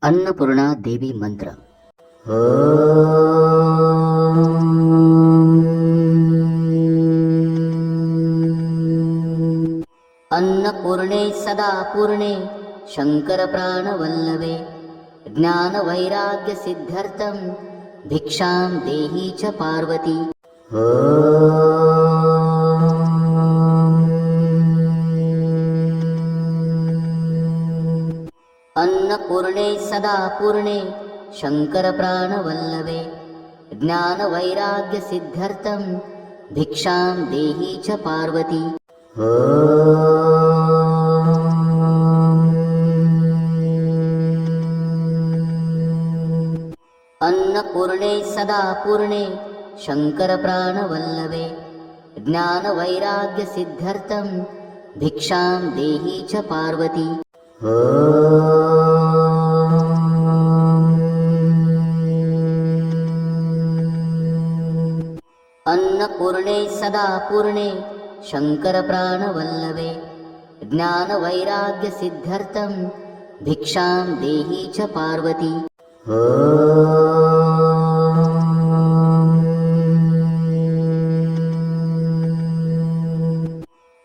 अन्नपूर्णा देवी मंत्र। अन्नपूर्णे सदा पूर्णे शंकर प्राणवल्लभे ज्ञानवैराग्य सिद्ध्यर्थं भिक्षां देहि च पार्वती। अन्नपूर्णे सदा पूर्णे शंकर प्राणवल्लभे ज्ञानवैराग्य सिद्ध्यर्थं भिक्षां देहि च पार्वती। अन्नपूर्णे सदा पूर्णे शंकर प्राणवल्लभे ज्ञानवैराग्य सिद्ध्यर्थं भिक्षां देहि च पार्वती। अन्नपूर्णे सदा पूर्णे शंकर प्राणवल्लभे ज्ञानवैराग्य सिद्ध्यर्थं भिक्षां देहि च पार्वती।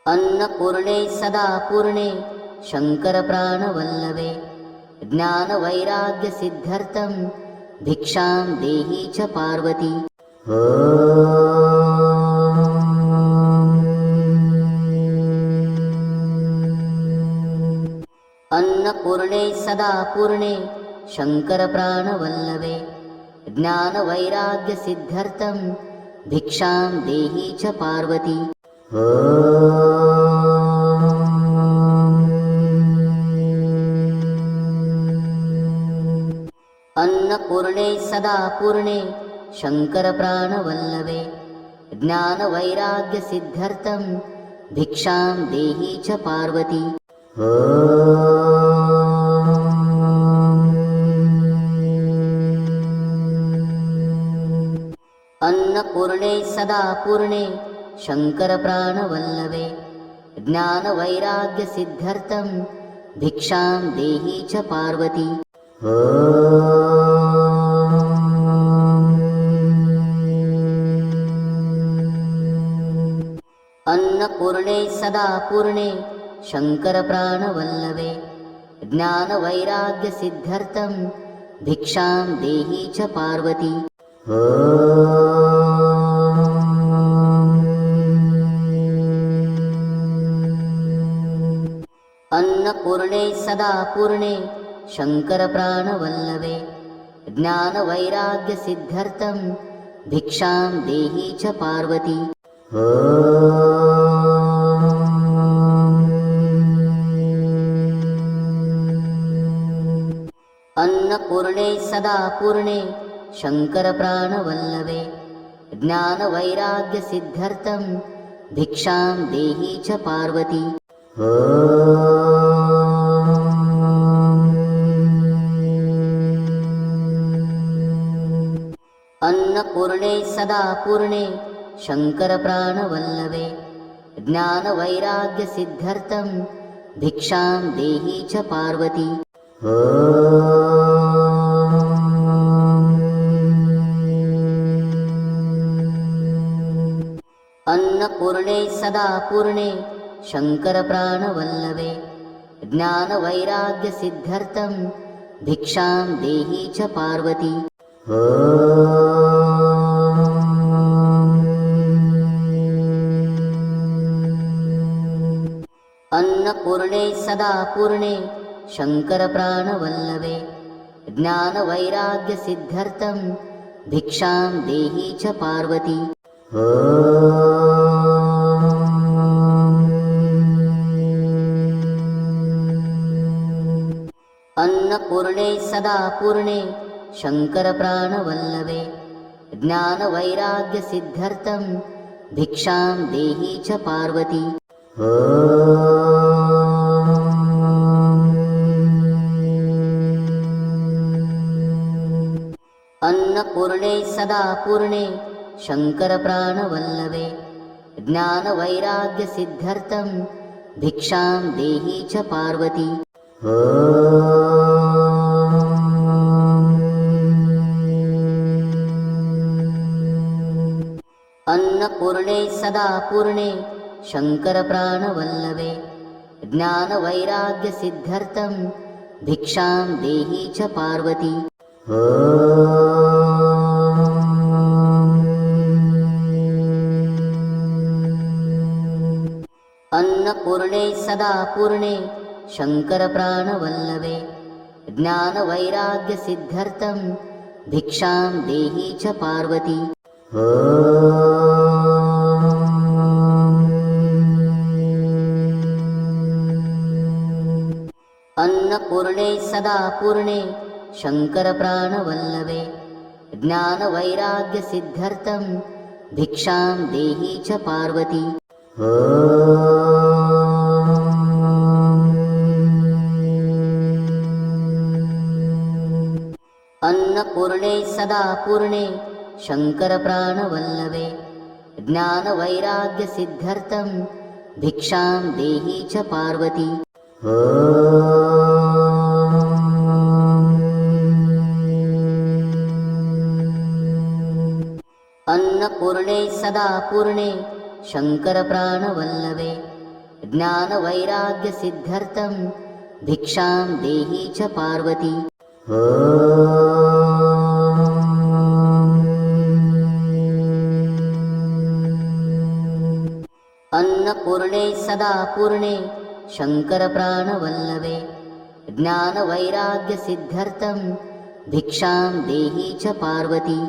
अन्नपूर्णे सदा पूर्णे शंकर प्राणवल्लभे ज्ञानवैराग्य सिद्ध्यर्थं भिक्षां देहि च पार्वती। अन्नपूर्णे सदा पूर्णे शंकर प्राणवल्लभे ज्ञानवैराग्य सिद्ध्यर्थं भिक्षां देहि च पार्वती। अन्नपूर्णे सदा पूर्णे शंकर प्राणवल्लभे ज्ञानवैराग्य सिद्ध्यर्थं भिक्षां देहि च पार्वती। अन्नपूर्णे सदा पूर्णे शंकर प्राणवल्लभे ज्ञानवैराग्य सिद्ध्यर्थं भिक्षां देहि च पार्वती। अन्नपूर्णे सदा पूर्णे शंकर प्राणवल्लभे ज्ञानवैराग्य सिद्ध्यर्थं भिक्षां देहि च पार्वती। अन्नपूर्णे सदा पूर्णे शंकर प्राणवल्लभे ज्ञानवैराग्य सिद्ध्यर्थं भिक्षां देहि च पार्वती। अन्नपूर्णे सदा पूर्णे शंकर प्राणवल्लभे ज्ञानवैराग्य सिद्ध्यर्थं भिक्षां देहि च पार्वती। अन्नपूर्णे सदा पूर्णे शंकर प्राणवल्लभे ज्ञानवैराग्य सिद्ध्यर्थं भिक्षां देहि च पार्वती। अन्नपूर्णे सदा पूर्णे शंकर प्राणवल्लभे ज्ञानवैराग्य सिद्ध्यर्थं भिक्षां देहि च पार्वती। अन्नपूर्णे सदा पूर्णे शंकर प्राणवल्लभे ज्ञानवैराग्य सिद्ध्यर्थं भिक्षां देहि च पार्वती। अन्नपूर्णे सदा पूर्णे शंकर प्राणवल्लभे ज्ञानवैराग्य सिद्ध्यर्थं भिक्षां देहि च पार्वती। अन्नपूर्णे सदा पूर्णे शंकर प्राणवल्लभे ज्ञानवैराग्य सिद्ध्यर्थं भिक्षां देहि च पार्वती। अन्नपूर्णे सदा पूर्णे शङ्करप्राणवल्लभे ज्ञानवैराग्यसिद्ध्यर्थं भिक्षां देहि च पार्वती। अन्नपूर्णे सदा पूर्णे शङ्करप्राणवल्लभे ज्ञानवैराग्यसिद्ध्यर्थं भिक्षां देहि च पार्वती। अन्नपूर्णे सदा पूर्णे शङ्करप्राणवल्लभे ज्ञानवैराग्यसिद्ध्यर्थं भिक्षां देहि च पार्वती। अन्नपूर्णे सदा पूर्णे शङ्करप्राणवल्लभे ज्ञानवैराग्यसिद्ध्यर्थं भिक्षां देहि च पार्वती। अन्नपूर्णे सदा पूर्णे शङ्करप्राणवल्लभे ज्ञानवैराग्यसिद्ध्यर्थं भिक्षां देहि च पार्वती। अन्नपूर्णे सदा पूर्णे शङ्करप्राणवल्लभे ज्ञानवैराग्यसिद्ध्यर्थं भिक्षां देहि च पार्वती।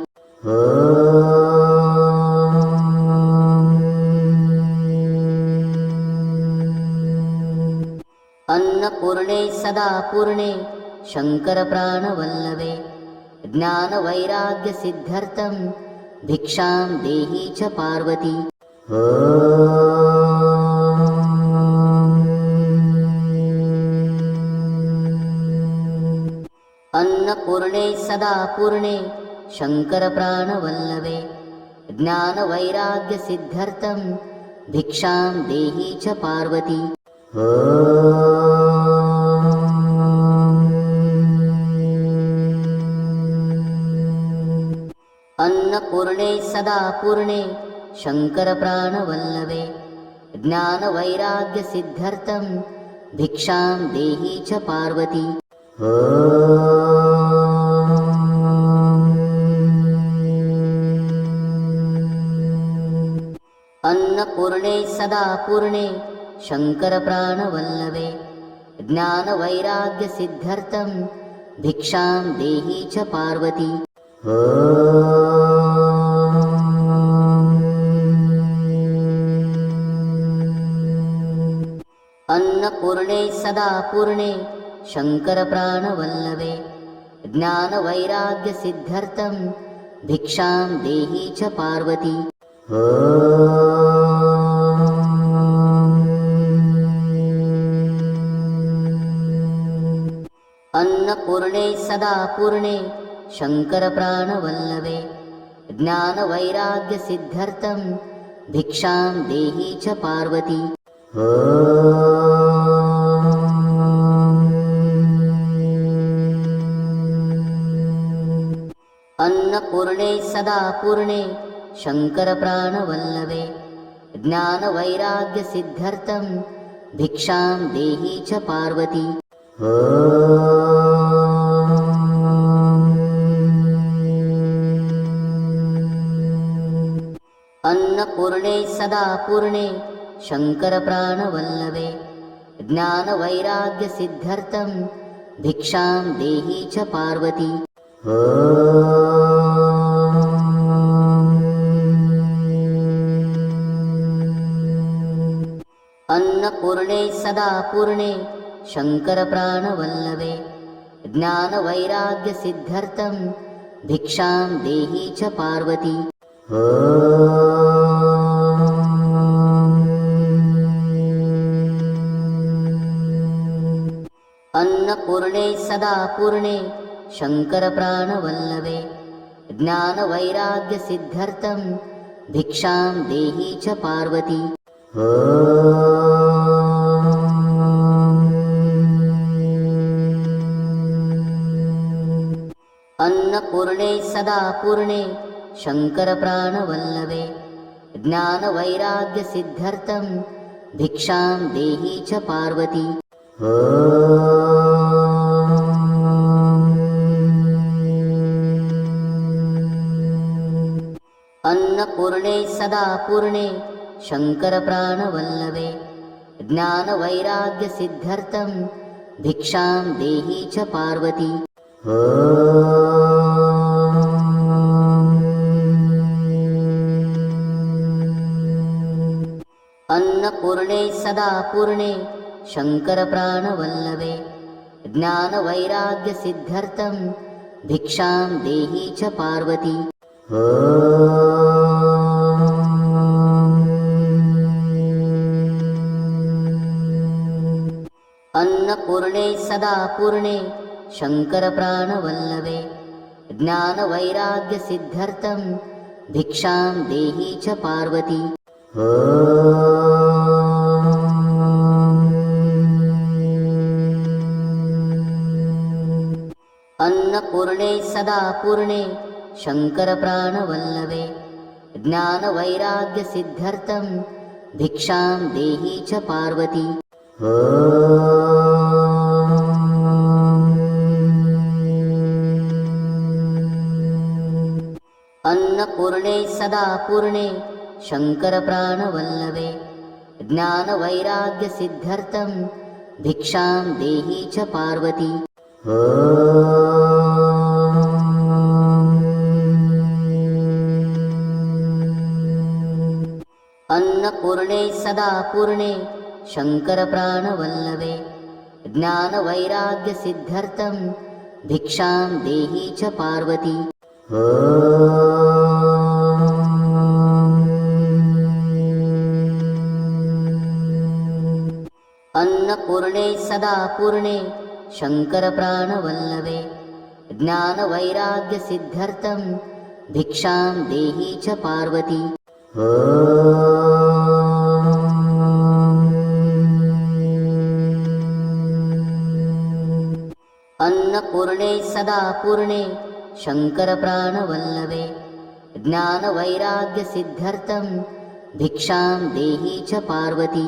अन्नपूर्णे सदा पूर्णे शङ्करप्राणवल्लभे ज्ञानवैराग्यसिद्ध्यर्थं भिक्षां देहि च पार्वती। अन्नपूर्णे सदा पूर्णे शङ्करप्राणवल्लभे ज्ञानवैराग्यसिद्ध्यर्थं भिक्षां देहि च पार्वती। अन्नपूर्णे सदा पूर्णे शङ्करप्राणवल्लभे ज्ञानवैराग्यसिद्ध्यर्थं भिक्षां देहि च पार्वती। अन्नपूर्णे सदा पूर्णे शङ्करप्राणवल्लभे ज्ञानवैराग्यसिद्ध्यर्थं भिक्षां देहि च पार्वती। अन्नपूर्णे सदा पूर्णे शङ्करप्राणवल्लभे ज्ञानवैराग्यसिद्ध्यर्थं भिक्षां देहि च पार्वती। अन्नपूर्णे सदा पूर्णे शङ्करप्राणवल्लभे ज्ञानवैराग्यसिद्ध्यर्थं भिक्षां देहि च पार्वती। अन्नपूर्णे सदा पूर्णे शङ्करप्राणवल्लभे ज्ञानवैराग्यसिद्ध्यर्थं भिक्षां देहि च पार्वती। अन्नपूर्णे सदा पूर्णे शङ्करप्राणवल्लभे ज्ञानवैराग्यसिद्ध्यर्थं भिक्षां देहि च पार्वती। अन्नपूर्णे सदा पूर्णे शङ्करप्राणवल्लभे ज्ञानवैराग्यसिद्ध्यर्थं भिक्षां देहि च पार्वती। अन्नपूर्णे सदा पूर्णे शङ्करप्राणवल्लभे ज्ञानवैराग्यसिद्ध्यर्थं भिक्षां देहि च पार्वती। अन्नपूर्णे सदा पूर्णे शङ्करप्राणवल्लभे ज्ञानवैराग्यसिद्ध्यर्थं भिक्षां देहि च पार्वती। अन्नपूर्णे सदा पूर्णे शङ्करप्राणवल्लभे ज्ञानवैराग्यसिद्ध्यर्थं भिक्षां देहि च पार्वती। अन्नपूर्णे सदा पूर्णे शङ्करप्राणवल्लभे ज्ञानवैराग्यसिद्ध्यर्थं भिक्षां देहि च पार्वती। अन्नपूर्णे सदा पूर्णे शङ्करप्राणवल्लभे ज्ञानवैराग्यसिद्ध्यर्थं भिक्षां देहि च पार्वती। अन्नपूर्णे सदा पूर्णे शङ्करप्राणवल्लभे ज्ञानवैराग्यसिद्ध्यर्थं भिक्षां देहि च पार्वती। अन्नपूर्णे सदा पूर्णे शङ्करप्राणवल्लभे ज्ञानवैराग्यसिद्ध्यर्थं भिक्षां देहि च पार्वती। अन्नपूर्णे सदा पूर्णे शङ्करप्राणवल्लभे ज्ञानवैराग्यसिद्ध्यर्थं भिक्षां देहि च पार्वती। अन्नपूर्णे सदा पूर्णे शङ्करप्राणवल्लभे ज्ञानवैराग्यसिद्ध्यर्थं भिक्षां देहि च पार्वती। अन्नपूर्णे सदा पूर्णे शङ्करप्राणवल्लभे ज्ञानवैराग्यसिद्ध्यर्थं भिक्षां देहि च पार्वती।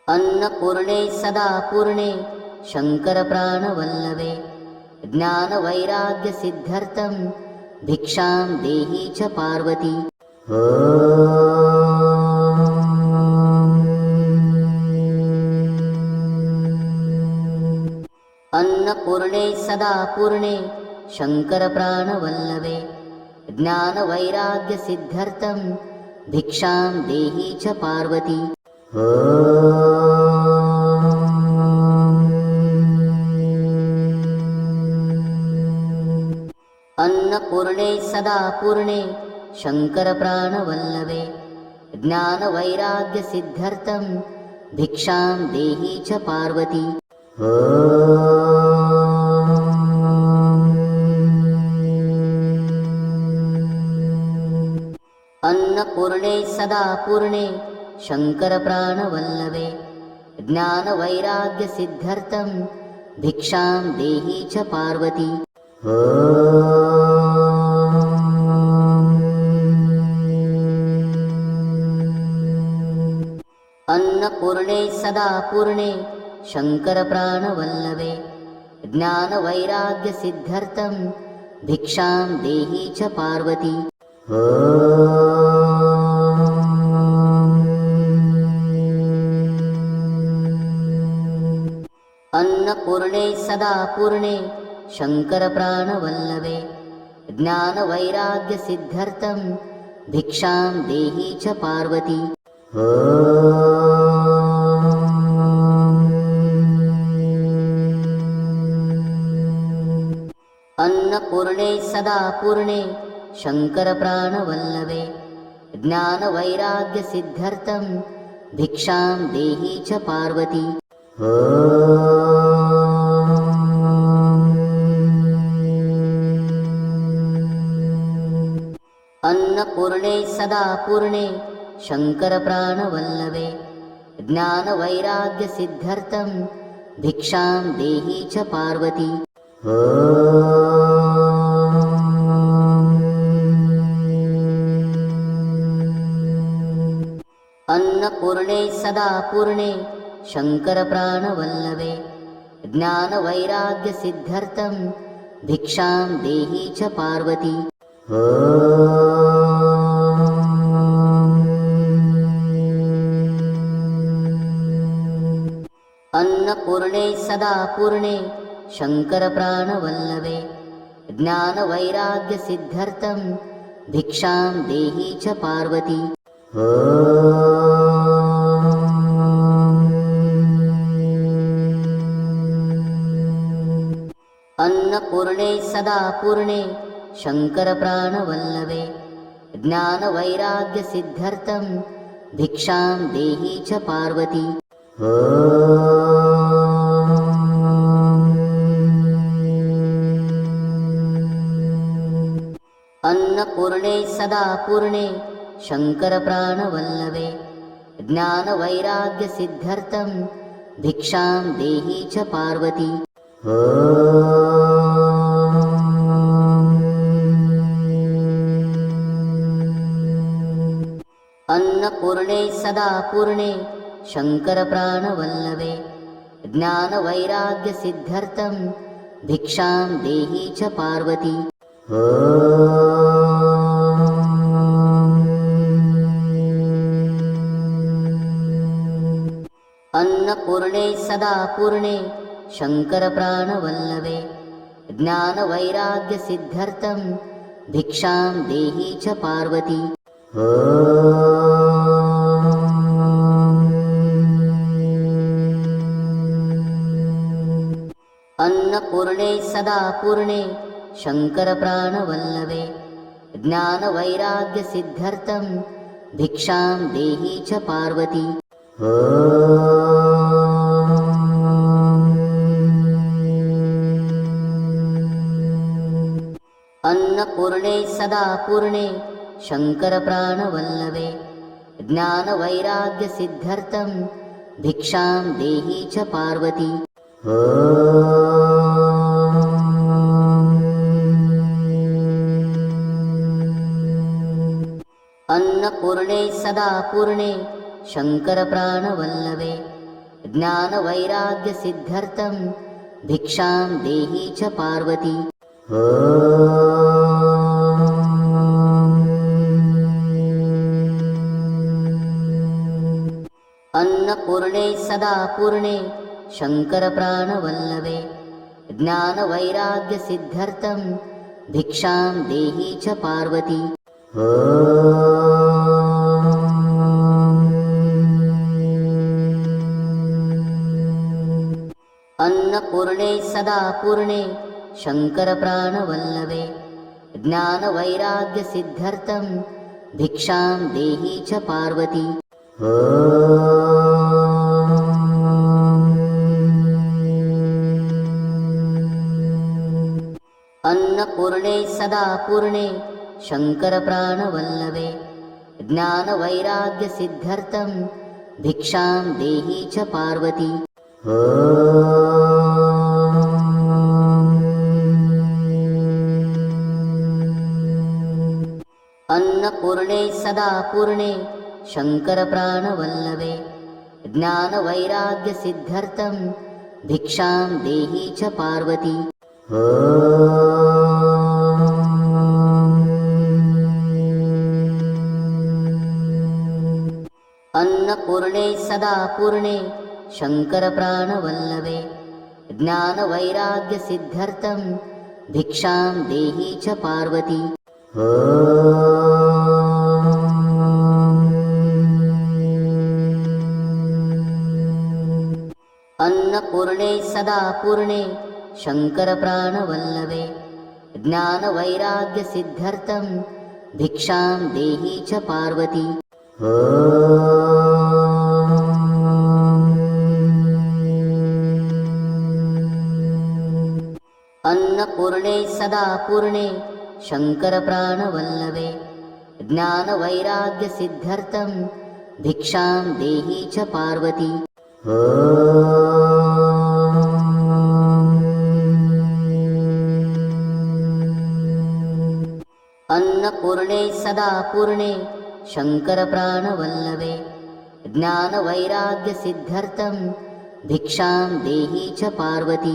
अन्नपूर्णे सदा पूर्णे शङ्करप्राणवल्लभे ज्ञानवैराग्यसिद्ध्यर्थं भिक्षां देहि च पार्वती। अन्नपूर्णे सदा पूर्णे शङ्करप्राणवल्लभे ज्ञानवैराग्यसिद्ध्यर्थं भिक्षां देहि च पार्वती। अन्नपूर्णे सदा पूर्णे शङ्करप्राणवल्लभे ज्ञानवैराग्यसिद्ध्यर्थं भिक्षां देहि च पार्वती। अन्नपूर्णे सदा पूर्णे शङ्करप्राणवल्लभे ज्ञानवैराग्यसिद्ध्यर्थं भिक्षां देहि च पार्वती। अन्नपूर्णे सदा पूर्णे शङ्करप्राणवल्लभे ज्ञानवैराग्यसिद्ध्यर्थं भिक्षां देहि च पार्वती। अन्नपूर्णे सदा पूर्णे शङ्करप्राणवल्लभे ज्ञानवैराग्यसिद्ध्यर्थं भिक्षां देहि च पार्वती। अन्नपूर्णे सदा पूर्णे शङ्करप्राणवल्लभे ज्ञानवैराग्यसिद्ध्यर्थं भिक्षां देहि च पार्वती। अन्नपूर्णे सदा पूर्णे शङ्करप्राणवल्लभे ज्ञानवैराग्यसिद्ध्यर्थं भिक्षां देहि च पार्वती। अन्नपूर्णे सदा पूर्णे शङ्करप्राणवल्लभे ज्ञानवैराग्यसिद्ध्यर्थं भिक्षां देहि च पार्वती। अन्नपूर्णे सदा पूर्णे शङ्करप्राणवल्लभे ज्ञानवैराग्यसिद्ध्यर्थं भिक्षां देहि च पार्वती। अन्नपूर्णे सदा पूर्णे शङ्करप्राणवल्लभे ज्ञानवैराग्यसिद्ध्यर्थं भिक्षां देहि च पार्वती। अन्नपूर्णे सदा पूर्णे शङ्करप्राणवल्लभे ज्ञानवैराग्यसिद्ध्यर्थं भिक्षां देहि च पार्वती। अन्नपूर्णे सदा पूर्णे शङ्करप्राणवल्लभे ज्ञानवैराग्यसिद्ध्यर्थं भिक्षां देहि च पार्वती। अन्नपूर्णे सदा पूर्णे शङ्करप्राणवल्लभे ज्ञानवैराग्यसिद्ध्यर्थं भिक्षां देहि च पार्वती। अन्नपूर्णे सदा पूर्णे शङ्करप्राणवल्लभे ज्ञानवैराग्यसिद्ध्यर्थं भिक्षां देहि च पार्वती। अन्नपूर्णे सदा पूर्णे शङ्करप्राणवल्लभे ज्ञानवैराग्यसिद्ध्यर्थं भिक्षां देहि च पार्वती। अन्नपूर्णे सदा पूर्णे शङ्करप्राणवल्लभे ज्ञानवैराग्यसिद्ध्यर्थं भिक्षां देहि च पार्वती। अन्नपूर्णे सदा पूर्णे शङ्करप्राणवल्लभे ज्ञानवैराग्यसिद्ध्यर्थं भिक्षां देहि च पार्वती। अन्नपूर्णे सदा पूर्णे शङ्करप्राणवल्लभे ज्ञानवैराग्यसिद्ध्यर्थं भिक्षां देहि च पार्वती। अन्नपूर्णे सदा पूर्णे शङ्करप्राणवल्लभे ज्ञानवैराग्यसिद्ध्यर्थं भिक्षां देहि च पार्वती। अन्नपूर्णे सदा पूर्णे शङ्करप्राणवल्लभे ज्ञानवैराग्यसिद्ध्यर्थं भिक्षां देहि च पार्वती। अन्नपूर्णे सदा पूर्णे शङ्करप्राणवल्लभे ज्ञानवैराग्यसिद्ध्यर्थं भिक्षां देहि च पार्वती। अन्नपूर्णे सदा पूर्णे शङ्करप्राणवल्लभे ज्ञानवैराग्यसिद्ध्यर्थं भिक्षां देहि च पार्वती। अन्नपूर्णे सदा पूर्णे शङ्करप्राणवल्लभे ज्ञानवैराग्यसिद्ध्यर्थं भिक्षां देहि च पार्वती। अन्नपूर्णे सदा पूर्णे शङ्करप्राणवल्लभे ज्ञानवैराग्यसिद्ध्यर्थं भिक्षां देहि च पार्वती।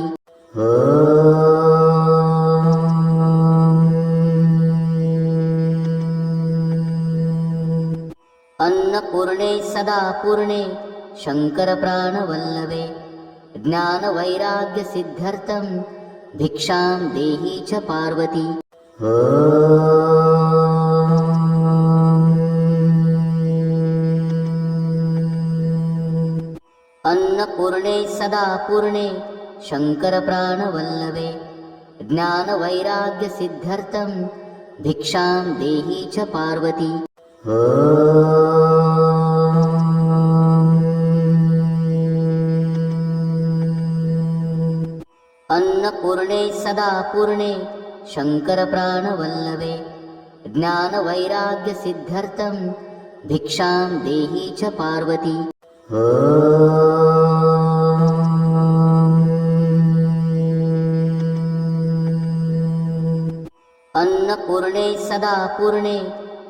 अन्नपूर्णे सदा पूर्णे शङ्करप्राणवल्लभे ज्ञानवैराग्यसिद्ध्यर्थं भिक्षां देहि च पार्वती। अन्नपूर्णे सदा पूर्णे शङ्करप्राणवल्लभे ज्ञानवैराग्यसिद्ध्यर्थं भिक्षां देहि च पार्वती। अन्नपूर्णे सदा पूर्णे शङ्करप्राणवल्लभे ज्ञानवैराग्यसिद्ध्यर्थं भिक्षां देहि च पार्वती। अन्नपूर्णे सदा पूर्णे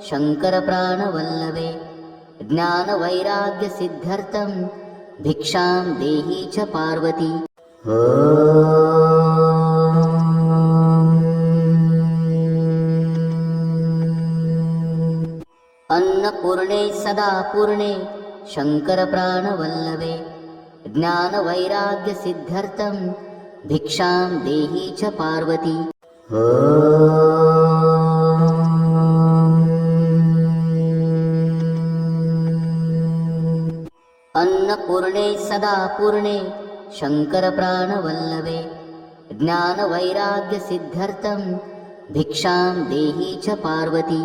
शङ्करप्राणवल्लभे ज्ञानवैराग्यसिद्ध्यर्थं भिक्षां देहि च पार्वती। अन्नपूर्णे सदा पूर्णे शङ्करप्राणवल्लभे ज्ञानवैराग्यसिद्ध्यर्थं भिक्षां देहि च पार्वती। अन्नपूर्णे सदा पूर्णे शङ्करप्राणवल्लभे ज्ञानवैराग्यसिद्ध्यर्थं भिक्षां देहि च पार्वती।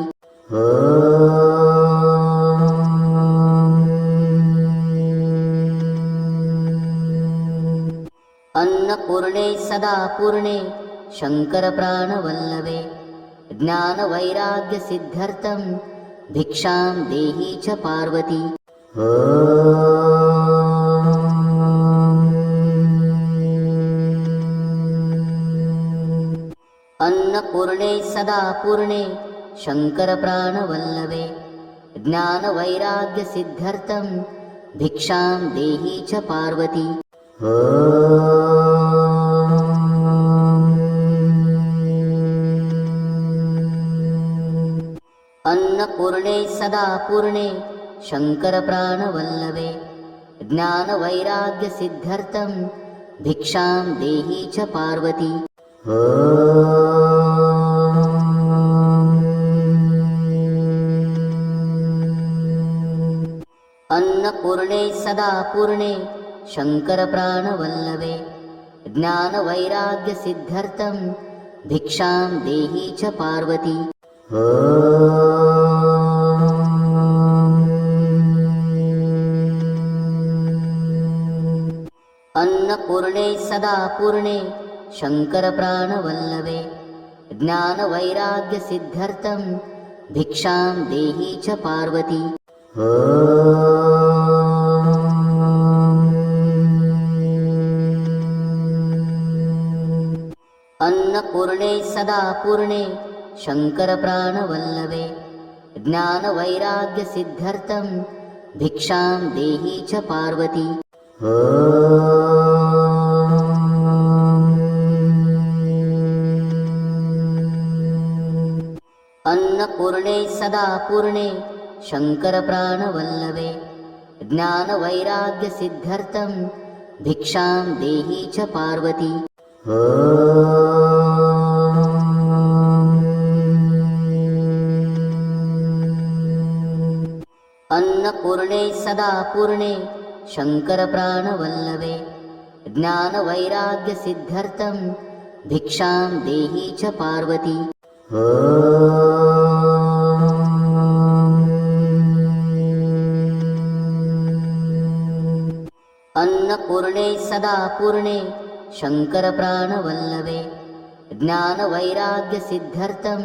अन्नपूर्णे सदा पूर्णे शङ्करप्राणवल्लभे ज्ञानवैराग्यसिद्ध्यर्थं भिक्षां देहि च पार्वती। अन्नपूर्णे सदा पूर्णे शङ्करप्राणवल्लभे ज्ञानवैराग्यसिद्ध्यर्थं भिक्षां देहि च पार्वती। अन्नपूर्णे सदा पूर्णे शङ्करप्राणवल्लभे ज्ञानवैराग्यसिद्ध्यर्थं भिक्षां देहि च पार्वती। अन्नपूर्णे सदा पूर्णे शङ्करप्राणवल्लभे ज्ञानवैराग्यसिद्ध्यर्थं भिक्षां देहि च पार्वती। अन्नपूर्णे सदा पूर्णे शङ्करप्राणवल्लभे ज्ञानवैराग्यसिद्ध्यर्थं भिक्षां देहि च पार्वती। अन्नपूर्णे सदा पूर्णे शङ्करप्राणवल्लभे ज्ञानवैराग्यसिद्ध्यर्थं भिक्षां देहि च पार्वती। अन्नपूर्णे सदा पूर्णे शङ्करप्राणवल्लभे ज्ञानवैराग्यसिद्ध्यर्थं भिक्षां देहि च पार्वती। अन्नपूर्णे सदा पूर्णे शङ्करप्राणवल्लभे ज्ञानवैराग्यसिद्ध्यर्थं भिक्षां देहि च पार्वती। अन्नपूर्णे सदा पूर्णे शङ्करप्राणवल्लभे ज्ञानवैराग्यसिद्ध्यर्थं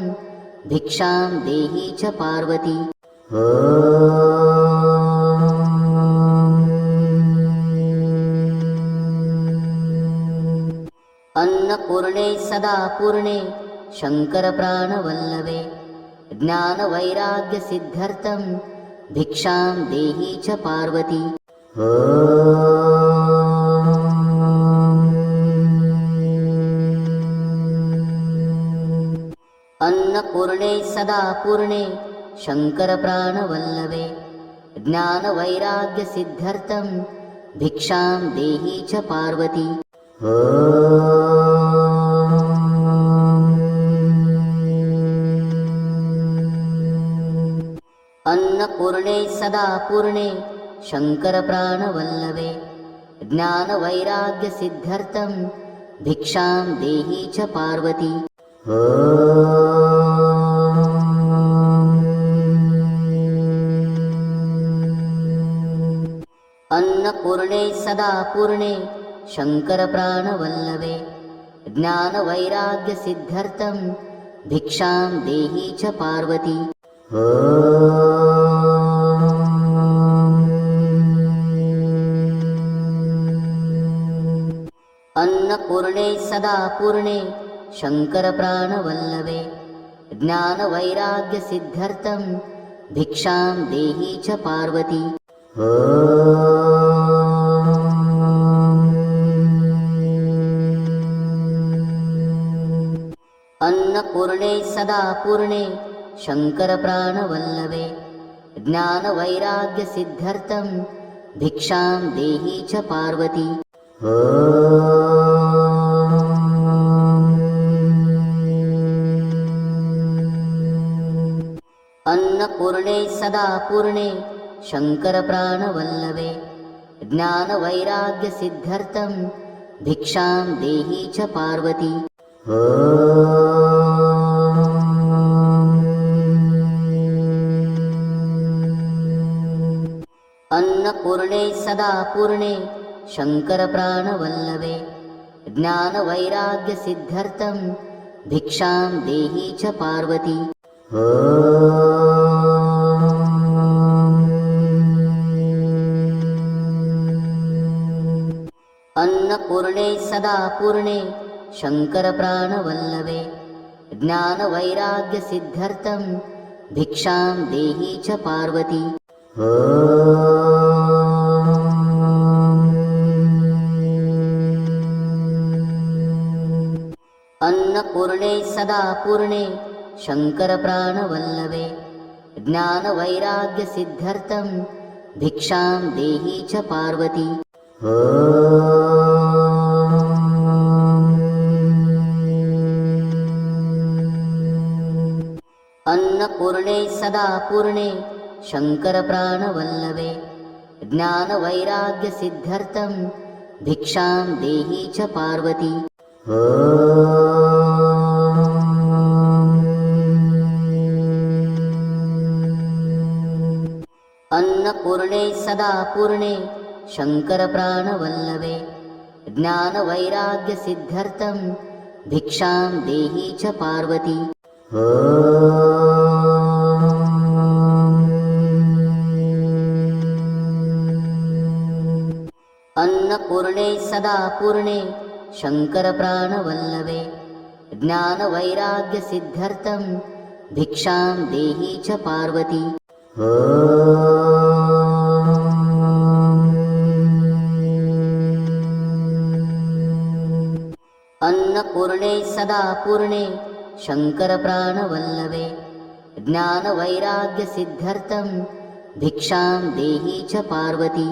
भिक्षां देहि च पार्वती। अन्नपूर्णे सदा पूर्णे शङ्करप्राणवल्लभे ज्ञानवैराग्यसिद्ध्यर्थं भिक्षां देहि च पार्वती। अन्नपूर्णे सदा पूर्णे शङ्करप्राणवल्लभे ज्ञानवैराग्यसिद्ध्यर्थं भिक्षां देहि च पार्वती। अन्नपूर्णे सदा पूर्णे शङ्करप्राणवल्लभे ज्ञानवैराग्यसिद्ध्यर्थं भिक्षां देहि च पार्वती। अन्नपूर्णे सदा पूर्णे शङ्करप्राणवल्लभे ज्ञानवैराग्यसिद्ध्यर्थं भिक्षां देहि च पार्वती। अन्नपूर्णे सदा पूर्णे शङ्करप्राणवल्लभे ज्ञानवैराग्यसिद्ध्यर्थं भिक्षां देहि च पार्वती। अन्नपूर्णे सदा पूर्णे शङ्करप्राणवल्लभे ज्ञानवैराग्यसिद्ध्यर्थं भिक्षां देहि च पार्वती। अन्नपूर्णे सदा पूर्णे शङ्करप्राणवल्लभे ज्ञानवैराग्यसिद्ध्यर्थं भिक्षां देहि च पार्वती। अन्नपूर्णे सदा पूर्णे शङ्करप्राणवल्लभे ज्ञानवैराग्यसिद्ध्यर्थं भिक्षां देहि च पार्वती। अन्नपूर्णे सदा पूर्णे शङ्करप्राणवल्लभे ज्ञानवैराग्यसिद्ध्यर्थं भिक्षां देहि च पार्वती। अन्नपूर्णे सदा पूर्णे शङ्करप्राणवल्लभे ज्ञानवैराग्यसिद्ध्यर्थं भिक्षां देहि च पार्वती। अन्नपूर्णे सदा पूर्णे शङ्करप्राणवल्लभे ज्ञानवैराग्यसिद्ध्यर्थं भिक्षां देहि च पार्वती। अन्नपूर्णे सदा पूर्णे शङ्करप्राणवल्लभे ज्ञानवैराग्यसिद्ध्यर्थं भिक्षां देहि च पार्वती। अन्नपूर्णे सदा पूर्णे शङ्करप्राणवल्लभे ज्ञानवैराग्यसिद्ध्यर्थं भिक्षां देहि च पार्वती। अन्नपूर्णे सदा पूर्णे शङ्करप्राणवल्लभे ज्ञानवैराग्यसिद्ध्यर्थं भिक्षां देहि च पार्वती।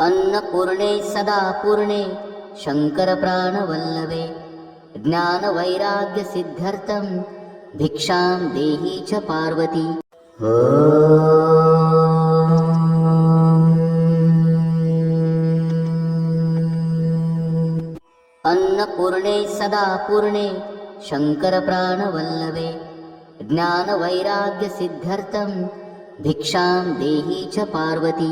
अन्नपूर्णे सदा पूर्णे शङ्करप्राणवल्लभे ज्ञानवैराग्यसिद्ध्यर्थं भिक्षां देहि च पार्वती। अन्नपूर्णे सदा पूर्णे शङ्करप्राणवल्लभे ज्ञानवैराग्यसिद्ध्यर्थं भिक्षां देहि च पार्वती।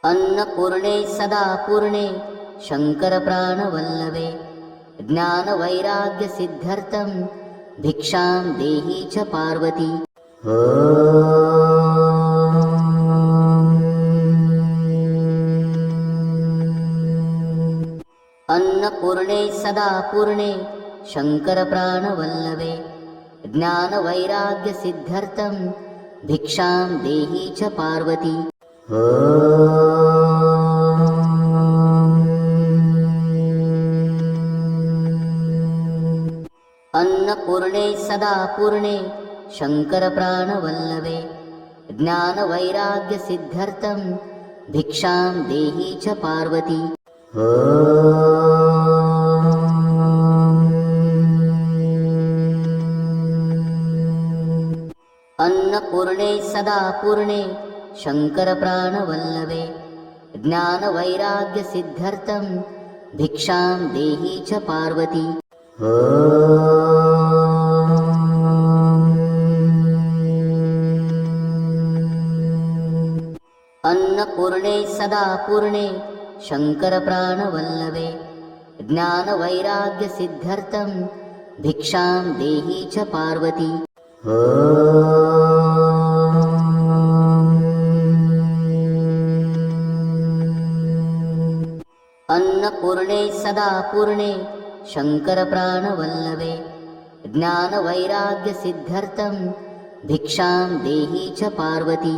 अन्नपूर्णे सदा पूर्णे शङ्करप्राणवल्लभे ज्ञानवैराग्यसिद्ध्यर्थं भिक्षां देहि च पार्वती। अन्नपूर्णे सदा पूर्णे शङ्करप्राणवल्लभे ज्ञानवैराग्यसिद्ध्यर्थं भिक्षां देहि च पार्वती। अन्नपूर्णे सदा पूर्णे शङ्करप्राणवल्लभे ज्ञानवैराग्यसिद्ध्यर्थं भिक्षां देहि च पार्वती। अन्नपूर्णे सदा पूर्णे शङ्करप्राणवल्लभे ज्ञानवैराग्यसिद्ध्यर्थं भिक्षां देहि च पार्वती। अन्नपूर्णे सदा पूर्णे शङ्करप्राणवल्लभे ज्ञानवैराग्यसिद्ध्यर्थं भिक्षां देहि च पार्वती। अन्नपूर्णे सदा पूर्णे शङ्करप्राणवल्लभे ज्ञानवैराग्यसिद्ध्यर्थं भिक्षां देहि च पार्वती।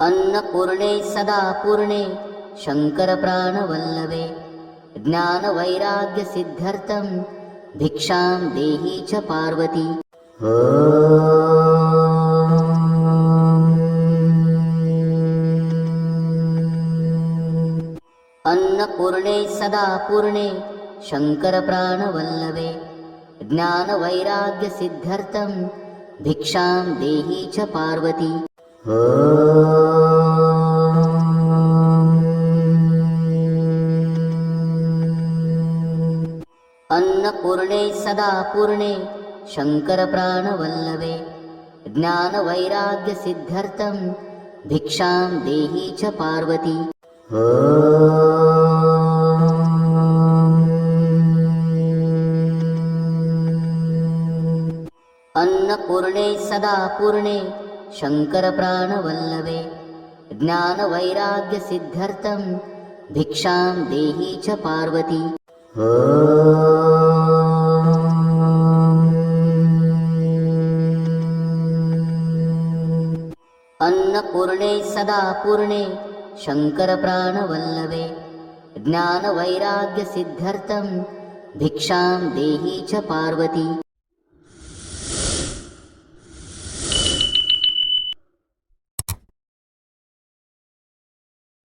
अन्नपूर्णे सदा पूर्णे शङ्करप्राणवल्लभे ज्ञानवैराग्यसिद्ध्यर्थं भिक्षां देहि च पार्वती। अन्नपूर्णे सदा पूर्णे शङ्करप्राणवल्लभे ज्ञानवैराग्यसिद्ध्यर्थं भिक्षां देहि च पार्वती। अन्नपूर्णे सदा पूर्णे शङ्करप्राणवल्लभे ज्ञानवैराग्यसिद्ध्यर्थं भिक्षां देहि च पार्वती। अन्नपूर्णे सदा पूर्णे शङ्करप्राणवल्लभे ज्ञानवैराग्यसिद्ध्यर्थं भिक्षां देहि च पार्वती। अन्नपूर्णे सदा पूर्णे शङ्करप्राणवल्लभे ज्ञानवैराग्यसिद्ध्यर्थं भिक्षां देहि च पार्वती।